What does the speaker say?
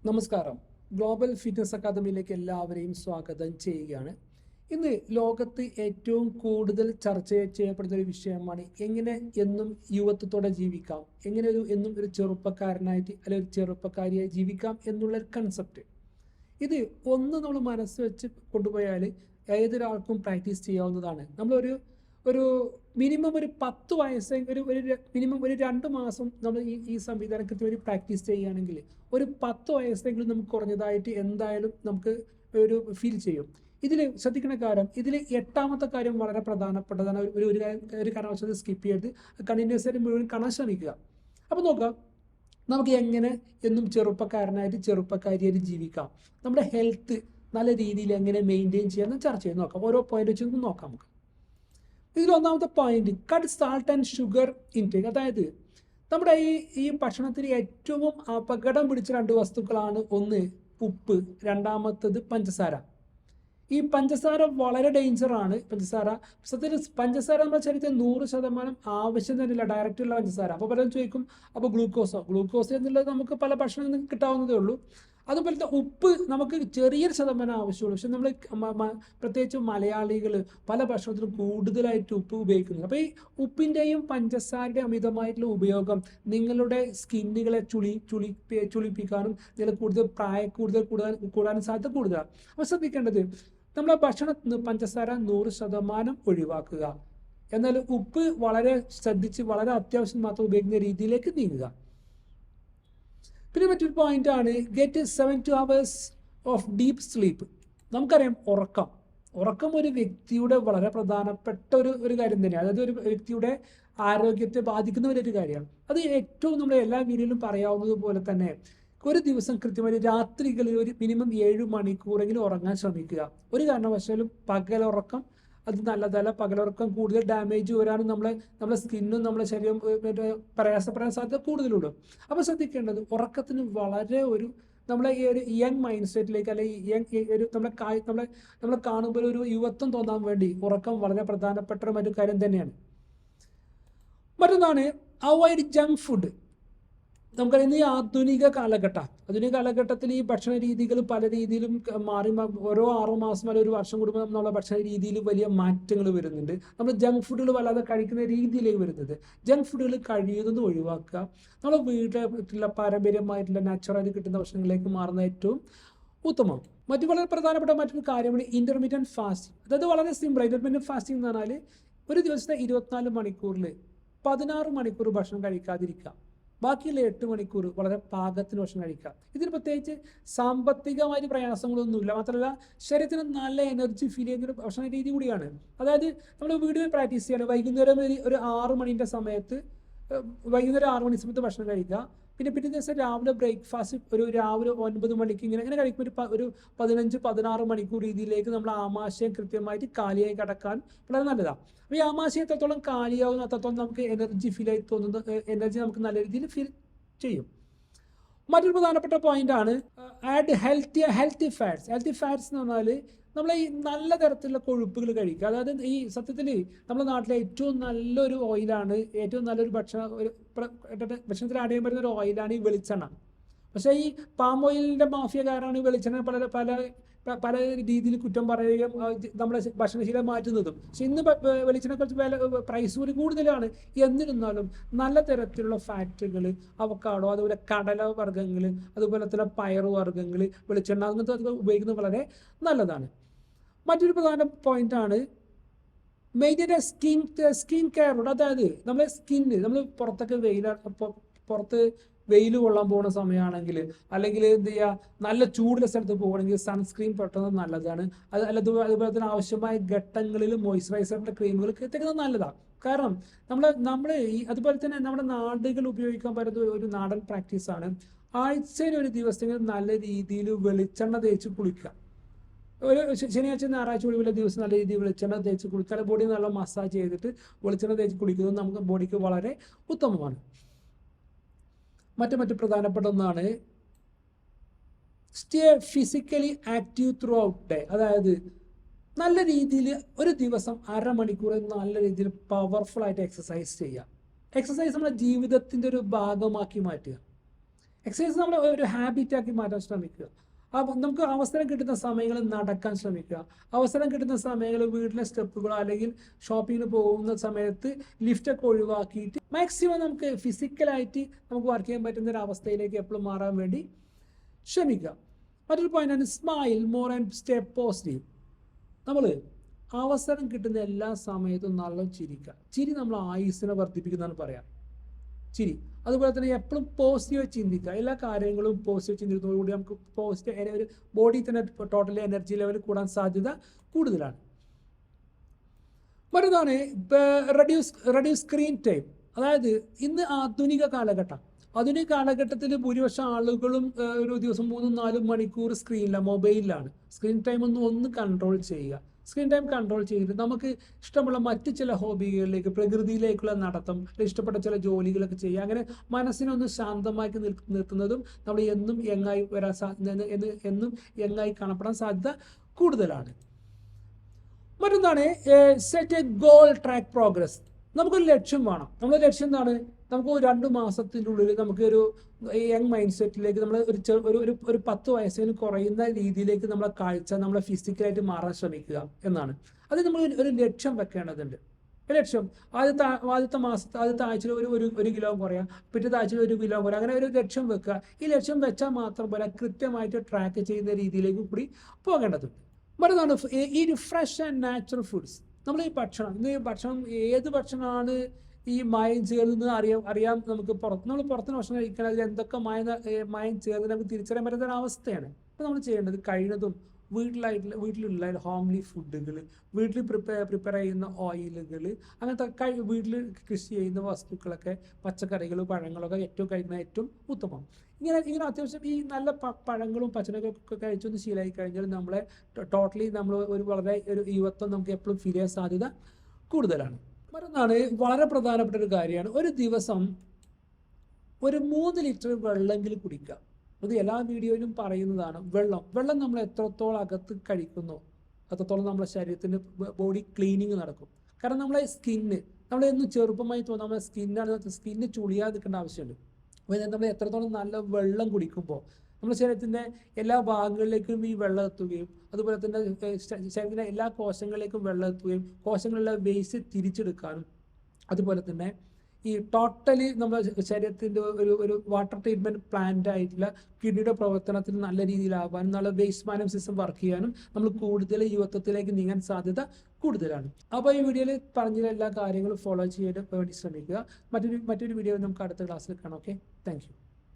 നമസ്കാരം. Global fitness അക്കാദമിയിലേക്ക് എല്ലാവരെയും സ്വാഗതം ചെയ്യുകയാണ്. ഇന്ന് ലോകത്ത് ഏറ്റവും കൂടുതൽ ചർച്ച ചെയ്യപ്പെടുന്ന ഒരു വിഷയമാണ് എങ്ങനെ എന്നും യുവത്വത്തോടെ ജീവിക്കാം, എങ്ങനെ എന്നും ഒരു ചെറുപ്പക്കാരനായിട്ട് അല്ലെങ്കിൽ ഒരു ചെറുപ്പക്കാരിയായി ജീവിക്കാം എന്നുള്ള ഒരു കൺസെപ്റ്റ്. ഇത് നമ്മൾ മനസ്സ് വെച്ച് കൊണ്ടുപോയാൽ ഏതൊരാൾക്കും പ്രാക്ടീസ് ചെയ്യാവുന്നതാണ്. നമ്മളൊരു ഒരു മിനിമം ഒരു 10 വയസ്സ് മിനിമം ഒരു 2 മാസം നമ്മൾ ഈ സംവിധാനം കൃത്യമായി പ്രാക്ടീസ് ചെയ്യുകയാണെങ്കിൽ ഒരു 10 വയസ്സെങ്കിലും നമുക്ക് കുറഞ്ഞതായിട്ട് എന്തായാലും നമുക്ക് ഒരു ഫീൽ ചെയ്യും. ഇതിൽ ശ്രദ്ധിക്കുന്ന കാര്യം, ഇതിൽ 8ാമത്തെ കാര്യം വളരെ പ്രധാനപ്പെട്ടതാണ്. ഒരു കാരണവശാലും സ്കിപ്പ് ചെയ്ത് കണ്ടിന്യൂസ് ആയിട്ട് മുഴുവൻ കാണാൻ ശ്രമിക്കുക. അപ്പോൾ നോക്കാം, നമുക്ക് എങ്ങനെ എന്നും ചെറുപ്പക്കാരനായിട്ട് ചെറുപ്പക്കാരിയായിട്ട് ജീവിക്കാം, നമ്മുടെ ഹെൽത്ത് നല്ല രീതിയിൽ എങ്ങനെ മെയിൻറ്റെയിൻ ചെയ്യാമെന്ന് ചർച്ച ചെയ്ത് നോക്കാം. ഓരോ പോയിന്റ് വെച്ച് നോക്കാം നമുക്ക്. ഇതിൽ ഒന്നാമത്തെ point, cut salt and sugar intake. അതായത് നമ്മുടെ ഈ ഭക്ഷണത്തിൽ ഏറ്റവും അപകടം പിടിച്ച 2 വസ്തുക്കളാണ്. ഒന്ന് ഉപ്പ്, രണ്ടാമത്തത് പഞ്ചസാര. ഈ പഞ്ചസാര വളരെ ഡേഞ്ചറാണ്. സത്യത്തിൽ പഞ്ചസാര നമ്മുടെ ശരീരത്തിൽ 100% ആവശ്യം തന്നെയില്ല, ഡയറക്റ്റുള്ള പഞ്ചസാര. അപ്പോൾ പലരും ചോദിക്കും, അപ്പോൾ ഗ്ലൂക്കോസ് എന്നുള്ളത് നമുക്ക് പല ഭക്ഷണങ്ങളിൽ കിട്ടാവുന്നതേ ഉള്ളൂ. അതുപോലത്തെ ഉപ്പ് നമുക്ക് ചെറിയൊരു ശതമാനം ആവശ്യമുള്ളൂ. പക്ഷെ നമ്മൾ പ്രത്യേകിച്ച് മലയാളികൾ പല ഭക്ഷണത്തിലും കൂടുതലായിട്ട് ഉപ്പ് ഉപയോഗിക്കുന്നത്. അപ്പോൾ ഈ ഉപ്പിൻ്റെയും പഞ്ചസാരയുടെ അമിതമായിട്ടുള്ള ഉപയോഗം നിങ്ങളുടെ സ്കിന്നുകളെ ചുളിപ്പിക്കാനും നിങ്ങൾ കൂടാനും സാധ്യത കൂടുതലാണ്. അപ്പോൾ ശ്രദ്ധിക്കേണ്ടത്, നമ്മളെ ഭക്ഷണത്തിൽ പഞ്ചസാര 100% ഒഴിവാക്കുക. എന്നാൽ ഉപ്പ് വളരെ ശ്രദ്ധിച്ച് വളരെ അത്യാവശ്യം മാത്രം ഉപയോഗിക്കുന്ന രീതിയിലേക്ക് നീങ്ങുക. പിന്നെ മറ്റൊരു പോയിന്റ് ആണ്, get 7 to 8 hours of deep sleep. നമുക്കറിയാം, ഉറക്കം ഒരു വ്യക്തിയുടെ വളരെ പ്രധാനപ്പെട്ട ഒരു കാര്യം തന്നെയാണ്. അതായത് ഒരു വ്യക്തിയുടെ ആരോഗ്യത്തെ ബാധിക്കുന്ന ഒരു കാര്യമാണ്. അത് ഏറ്റവും നമ്മൾ എല്ലാ വീഡിയോയിലും പറയാവുന്നത് പോലെ തന്നെ ഒരു ദിവസം കൃത്യമായി രാത്രികളിൽ ഒരു മിനിമം 7 മണിക്കൂറെങ്കിലും ഉറങ്ങാൻ ശ്രമിക്കുക. ഒരു കാരണവശാലും പകലുറക്കം അത് നല്ലതല്ല. പകലുറക്കം കൂടുതൽ ഡാമേജ് വരാനും നമ്മളെ സ്കിന്നും നമ്മളെ ശരീരം പ്രയാസപ്പെടാൻ സാധ്യത കൂടുതലുള്ളൂ. അപ്പോൾ ശ്രദ്ധിക്കേണ്ടത്, ഉറക്കത്തിന് വളരെ നമ്മളെ ഈ ഒരു യങ് മൈൻഡ് സെറ്റിലേക്ക് അല്ലെങ്കിൽ നമ്മളെ കാണുമ്പോൾ ഒരു യുവത്വം തോന്നാൻ വേണ്ടി ഉറക്കം വളരെ പ്രധാനപ്പെട്ട മറ്റൊരു കാര്യം തന്നെയാണ്. മറ്റൊന്നാണ് അവോയ്ഡ് ജങ്ക് ഫുഡ്. നമുക്കറിയാം, ഈ ആധുനിക കാലഘട്ടത്തിൽ ഈ ഭക്ഷണ രീതികൾ പല രീതിയിലും മാറി. ഓരോ 6 മാസം അല്ലെങ്കിൽ ഒരു വർഷം കൂടുമ്പോൾ നമ്മളെ ഭക്ഷണ രീതിയിൽ വലിയ മാറ്റങ്ങൾ വരുന്നുണ്ട്. നമ്മൾ ജങ്ക് ഫുഡുകൾ വല്ലാതെ കഴിക്കുന്ന രീതിയിലേക്ക് വരുന്നത്. ജങ്ക് ഫുഡുകൾ കഴിയുന്നത് ഒഴിവാക്കുക. നമ്മളെ വീട്ടിലുള്ള പാരമ്പര്യമായിട്ടുള്ള നാച്ചുറലി കിട്ടുന്ന ഭക്ഷണങ്ങളിലേക്ക് മാറുന്ന ഏറ്റവും ഉത്തമം. വളരെ പ്രധാനപ്പെട്ട മറ്റൊരു കാര്യമാണ് ഇന്റർമീഡിയറ്റ് ഫാസ്റ്റിംഗ്. അതായത് വളരെ സിമ്പിൾ. ഇന്റർമീഡിയറ്റ് ഫാസ്റ്റിംഗ് എന്ന് പറഞ്ഞാൽ ഒരു ദിവസത്തെ 24 മണിക്കൂറിൽ 16 മണിക്കൂർ ഭക്ഷണം കഴിക്കാതിരിക്കുക. ബാക്കിയുള്ള 8 മണിക്കൂർ വളരെ പാകത്തിന് ഭക്ഷണം കഴിക്കുക. ഇതിന് പ്രത്യേകിച്ച് സാമ്പത്തികമായിട്ട് പ്രയാസങ്ങളൊന്നുമില്ല. മാത്രമല്ല ശരീരത്തിന് നല്ല എനർജി ഫീൽ ചെയ്യുന്ന ഒരു ഭക്ഷണ രീതി കൂടിയാണ്. അതായത് നമ്മൾ വീട്ടിൽ പ്രാക്ടീസ് ചെയ്യണം. വൈകുന്നേരം ഒരു 6 മണിൻ്റെ സമയത്ത് വൈകുന്നേരം 6 മണി സമയത്ത് ഭക്ഷണം കഴിക്കുക. പിന്നെ പിറ്റേ ദിവസം രാവിലെ ബ്രേക്ക്ഫാസ്റ്റ് രാവിലെ 9 മണിക്ക് ഇങ്ങനെ കഴിക്കുമ്പോൾ ഒരു 15-16 മണിക്കൂർ രീതിയിലേക്ക് നമ്മൾ ആമാശയം കൃത്യമായിട്ട് കാലിയായി കിടക്കാൻ വളരെ നല്ലതാണ്. അപ്പോൾ ഈ ആമാശയം എത്രത്തോളം കാലിയാവുന്നു അത്രത്തോളം നമുക്ക് എനർജി ഫീൽ ആയി തോന്നുന്ന എനർജി നമുക്ക് നല്ല രീതിയിൽ ഫീൽ ചെയ്യും. മറ്റൊരു പ്രധാനപ്പെട്ട പോയിന്റ് ആണ് ആഡ് ഹെൽത്തി ഫാറ്റ്സ് എന്ന് പറഞ്ഞാൽ നമ്മൾ ഈ നല്ല തരത്തിലുള്ള കൊഴുപ്പുകൾ കഴിക്കുക. അതായത് ഈ സത്യത്തിൽ നമ്മുടെ നാട്ടിലെ ഏറ്റവും നല്ലൊരു ഓയിലാണ്, ഏറ്റവും നല്ലൊരു ഭക്ഷണത്തിൽ ആഡ് ചെയ്യാൻ പറ്റുന്ന ഒരു ഓയിലാണ് ഈ വെളിച്ചെണ്ണ. പക്ഷേ ഈ പാം ഓയിലിൻ്റെ മാഫിയക്കാരാണ് വെളിച്ചെണ്ണ പല രീതിയിൽ കുറ്റം പറയുകയും നമ്മുടെ ഭക്ഷണശീലം മാറ്റുന്നതും. പക്ഷെ ഇന്ന് വെളിച്ചെണ്ണ കുറച്ച് പ്രൈസ് കൂടി കൂടുതലാണ്. എന്നിരുന്നാലും നല്ല തരത്തിലുള്ള ഫാറ്റുകൾ, അവക്കാഡോ, അതുപോലെ കടല വർഗ്ഗങ്ങൾ, അതുപോലെ തന്നെ പയറു വർഗ്ഗങ്ങൾ, വെളിച്ചെണ്ണ അങ്ങനത്തെ ഉപയോഗിക്കുന്നത് വളരെ നല്ലതാണ്. മറ്റൊരു പ്രധാന പോയിന്റാണ് മെയിൻറ്റെയിൻ സ്കിൻ കെയർ. അതായത് നമ്മുടെ സ്കിന്ന് നമ്മൾ പുറത്ത് വെയിൽ കൊള്ളാൻ പോകുന്ന സമയമാണെങ്കിൽ അല്ലെങ്കിൽ എന്ത് ചെയ്യുക, നല്ല ചൂടുള്ള സ്ഥലത്ത് പോകണമെങ്കിൽ സൺസ്ക്രീൻ പെട്ടെന്ന് നല്ലതാണ്. അതുപോലെ തന്നെ ആവശ്യമായ ഘട്ടങ്ങളിൽ മോയ്സ്ചറൈസറിൻ്റെ ക്രീമുകൾ എത്തിക്കുന്നത് നല്ലതാണ്. കാരണം അതുപോലെ തന്നെ നമ്മുടെ നാടുകൾ ഉപയോഗിക്കാൻ പറ്റുന്ന ഒരു നാടൻ പ്രാക്ടീസാണ് ആഴ്ചയിൽ ഒരു ദിവസമെങ്കിലും നല്ല രീതിയിൽ വെളിച്ചെണ്ണ തേച്ച് കുളിക്കുക. ഒരു ശനിയാഴ്ച ഞായറാഴ്ച ഒഴിവുള്ള ദിവസം നല്ല രീതിയിൽ വെളിച്ചെണ്ണ തേച്ച് കുളിച്ചാൽ ബോഡി നല്ല മസാജ് ചെയ്തിട്ട് വെളിച്ചെണ്ണ തേച്ച് കുളിക്കുന്നത് നമുക്ക് ബോഡിക്ക് വളരെ ഉത്തമമാണ്. മറ്റു പ്രധാനപ്പെട്ട ഒന്നാണ് stay physically active through out day. അതായത് നല്ല രീതിയിൽ ഒരു ദിവസം 1/2 മണിക്കൂർ നല്ല രീതിയിൽ പവർഫുൾ ആയിട്ട് എക്സസൈസ് ചെയ്യുക. എക്സസൈസ് നമ്മുടെ ജീവിതത്തിൻ്റെ ഒരു ഭാഗമാക്കി മാറ്റുക. എക്സസൈസ് നമ്മൾ ഒരു ഹാബിറ്റാക്കി മാറ്റാൻ ശ്രമിക്കുക. നമുക്ക് അവസരം കിട്ടുന്ന സമയങ്ങളിൽ നടക്കാൻ ശ്രമിക്കുക. അവസരം കിട്ടുന്ന സമയങ്ങളിൽ വീട്ടിലെ സ്റ്റെപ്പുകളോ അല്ലെങ്കിൽ ഷോപ്പിങ്ങിന് പോകുന്ന സമയത്ത് ലിഫ്റ്റൊക്കെ ഒഴിവാക്കിയിട്ട് മാക്സിമം നമുക്ക് ഫിസിക്കലായിട്ട് നമുക്ക് വർക്ക് ചെയ്യാൻ പറ്റുന്ന ഒരു അവസ്ഥയിലേക്ക് എപ്പോഴും മാറാൻ വേണ്ടി ശ്രമിക്കുക. മറ്റൊരു പോയിന്റാണ് smile more and stay positive. നമ്മൾ അവസരം കിട്ടുന്ന എല്ലാ സമയത്തും നല്ല ചിരിക്കുക. ചിരി നമ്മൾ ആയുസ്സിനെ വർദ്ധിപ്പിക്കുന്നതാണ് പറയാം. ചിരി അതുപോലെ തന്നെ എപ്പോഴും പോസിറ്റീവ് ചിന്തിക്കുക. എല്ലാ കാര്യങ്ങളും പോസിറ്റീവ് ചിന്തിക്കുന്നതോടുകൂടി നമുക്ക് പോസിറ്റീവ് ഒരു ബോഡി തന്നെ ടോട്ടലി എനർജി ലെവൽ കൂടാൻ സാധ്യത കൂടുതലാണ്. മറ്റൊന്നാണ് റെഡ്യൂസ് സ്ക്രീൻ ടൈം. അതായത് ഇന്ന് ആധുനിക കാലഘട്ടത്തിൽ ഭൂരിപക്ഷം ആളുകളും ഒരു ദിവസം 3-4 മണിക്കൂർ മൊബൈലിലാണ്. സ്ക്രീൻ ടൈം ഒന്ന് കൺട്രോൾ ചെയ്യുക. സ്ക്രീൻ ടൈം കൺട്രോൾ ചെയ്തിട്ട് നമുക്ക് ഇഷ്ടമുള്ള മറ്റ് ചില ഹോബികളിലേക്ക്, പ്രകൃതിയിലേക്കുള്ള നടത്തം, ഇഷ്ടപ്പെട്ട ചില ജോലികളൊക്കെ ചെയ്യുക. അങ്ങനെ മനസ്സിനൊന്ന് ശാന്തമാക്കി നിർത്തുന്നതും നമ്മൾ എന്നും യങ്ങായി കാണപ്പെടാൻ സാധ്യത കൂടുതലാണ്. മറ്റൊന്നാണ് set A goal, track progress. നമുക്കൊരു ലക്ഷ്യം വേണം. നമ്മുടെ ലക്ഷ്യം എന്താണ്? നമുക്ക് 2 മാസത്തിൻ്റെ ഉള്ളിൽ നമുക്കൊരു യങ് മൈൻഡ് സെറ്റിലേക്ക് നമ്മൾ ഒരു 10 വയസ്സിന് കുറയുന്ന രീതിയിലേക്ക് നമ്മളെ കാഴ്ച, നമ്മളെ ഫിസിക്കലായിട്ട് മാറാൻ ശ്രമിക്കുക എന്നാണ്. അത് നമ്മൾ ഒരു ലക്ഷ്യം വെക്കേണ്ടതുണ്ട്. ഒരു ലക്ഷ്യം ആദ്യത്തെ ആഴ്ചയിൽ ഒരു കിലോ കുറയാം, പിറ്റത്തെ ആഴ്ചയിൽ 1 കിലോ കുറയാം. അങ്ങനെ ഒരു ലക്ഷ്യം വെക്കുക. ഈ ലക്ഷ്യം വെച്ചാൽ മാത്രം പോലെ കൃത്യമായിട്ട് ട്രാക്ക് ചെയ്യുന്ന രീതിയിലേക്ക് കൂടി പോകേണ്ടതുണ്ട്. മറ്റൊന്നാണ് ഈ ഫ്രഷ് ആൻഡ് നാച്ചുറൽ ഫുഡ്സ്. നമ്മൾ ഈ ഭക്ഷണം ഏത് ഭക്ഷണമാണ് ഈ മായം ചേർന്ന് അറിയാം നമുക്ക് നമ്മൾ പുറത്തുനിന്ന് ഭക്ഷണം കഴിക്കണം, അതിൽ എന്തൊക്കെ മായം ചേർന്ന് നമുക്ക് തിരിച്ചറിയാൻ പറ്റുന്ന അവസ്ഥയാണ്. അപ്പോൾ നമ്മൾ ചെയ്യേണ്ടത് കഴിയുന്നതും വീട്ടിലുള്ള ഹോംലി ഫുഡുകൾ, വീട്ടിൽ പ്രിപ്പയർ ചെയ്യുന്ന ഓയിലുകൾ, അങ്ങനത്തെ വീട്ടിൽ കൃഷി ചെയ്യുന്ന വസ്തുക്കളൊക്കെ, പച്ചക്കറികൾ, പഴങ്ങളൊക്കെ കഴിക്കുന്നത് ഏറ്റവും ഉത്തമം. ഇങ്ങനെ അത്യാവശ്യം ഈ നല്ല പഴങ്ങളും പച്ചക്കറികളൊക്കെ കഴിച്ചൊന്ന് ശീലമായി കഴിഞ്ഞാൽ നമ്മളെ ടോട്ടലി നമ്മൾ വളരെ ഒരു യുവത്വം നമുക്ക് എപ്പോഴും ഫീൽ ചെയ്യാൻ സാധ്യത കൂടുതലാണ്. മറ്റൊന്നാണ് വളരെ പ്രധാനപ്പെട്ട ഒരു കാര്യമാണ്, ഒരു ദിവസം ഒരു 3 ലിറ്റർ വെള്ളമെങ്കിലും കുടിക്കുക. അത് എല്ലാ വീഡിയോയിലും പറയുന്നതാണ്. വെള്ളം നമ്മൾ എത്രത്തോളം അകത്ത് കഴിക്കുന്നോ അത്രത്തോളം നമ്മുടെ ശരീരത്തിൻ്റെ ബോഡി ക്ലീനിങ് നടക്കും. കാരണം നമ്മളെ നമ്മളെന്നും ചെറുപ്പമായി തോന്നുന്ന നമ്മുടെ സ്കിന്ന് ചുളിയാതിരിക്കേണ്ട ആവശ്യമുണ്ട്. അപ്പോൾ നമ്മൾ എത്രത്തോളം നല്ല വെള്ളം കുടിക്കുമ്പോൾ നമ്മുടെ ശരീരത്തിൻ്റെ എല്ലാ ഭാഗങ്ങളിലേക്കും ഈ വെള്ളം എത്തുകയും അതുപോലെ തന്നെ ശരീരത്തിൻ്റെ എല്ലാ കോശങ്ങളിലേക്കും വെള്ളം എത്തുകയും കോശങ്ങളിലെ വേസ്റ്റ് തിരിച്ചെടുക്കാനും അതുപോലെ തന്നെ ഈ ടോട്ടലി നമ്മുടെ ശരീരത്തിൻ്റെ ഒരു വാട്ടർ ട്രീറ്റ്മെൻറ്റ് പ്ലാന്റ് ആയിട്ടുള്ള കിഡ്നിയുടെ പ്രവർത്തനത്തിന് നല്ല രീതിയിലാവാനും നല്ല വേസ്റ്റ് മാനേജ്മെന്റ് സിസ്റ്റം വർക്ക് ചെയ്യാനും നമ്മൾ കൂടുതൽ യുവത്വത്തിലേക്ക് നീങ്ങാൻ സാധ്യത കൂടുതലാണ്. അപ്പോൾ ഈ വീഡിയോയിൽ പറഞ്ഞ എല്ലാ കാര്യങ്ങളും ഫോളോ ചെയ്യാൻ വേണ്ടി ശ്രമിക്കുക. മറ്റൊരു വീഡിയോ നമുക്ക് അടുത്ത ക്ലാസ്സിൽ കാണാം. Okay, thank you.